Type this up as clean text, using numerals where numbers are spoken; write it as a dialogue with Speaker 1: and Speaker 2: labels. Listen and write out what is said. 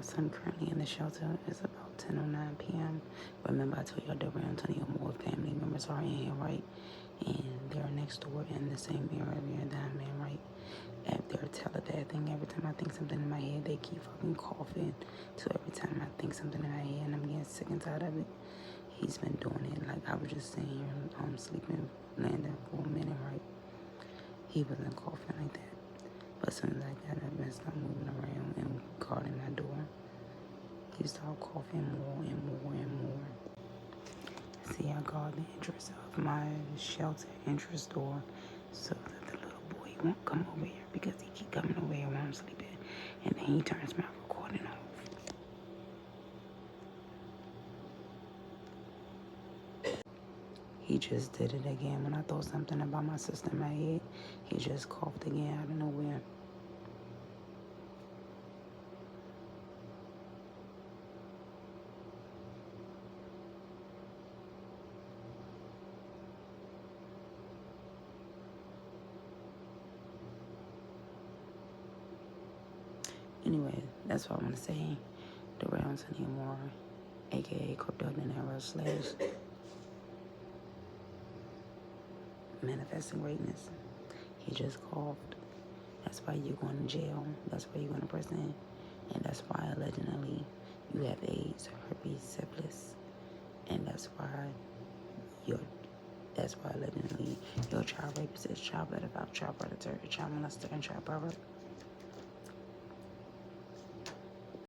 Speaker 1: son currently in the shelter. It's about 10:09 p.m. Remember, I told y'all Darrell Antonio Moye family members are in here, right? And they're next door in the same area that I'm in, right? At their telepathic, every time I think something in my head, they keep fucking coughing. So every time I think something in my head and I'm getting sick and tired of it, he's been doing it. Like, I was just sitting here sleeping, laying there for a minute, right? He wasn't coughing like that. But as soon as I got up and started moving around and guarding my door, he started coughing more and more and more. See, I guard the entrance of my shelter entrance door so that the little boy won't come over here, because he keep coming over here when I'm sleeping, and then he turns my recording off. He just did it again. When I thought something about my sister in my head, he just coughed again out of nowhere. Anyway, that's what I want to say. Darrell Antonio Moye, aka Crypto Deniro / manifesting greatness. He just coughed. That's why you're going to jail. That's why you're going to prison. And that's why allegedly you have AIDS, herpes, syphilis. And that's why allegedly your child rapist is child pedophile, child predator, child molester, and child pervert.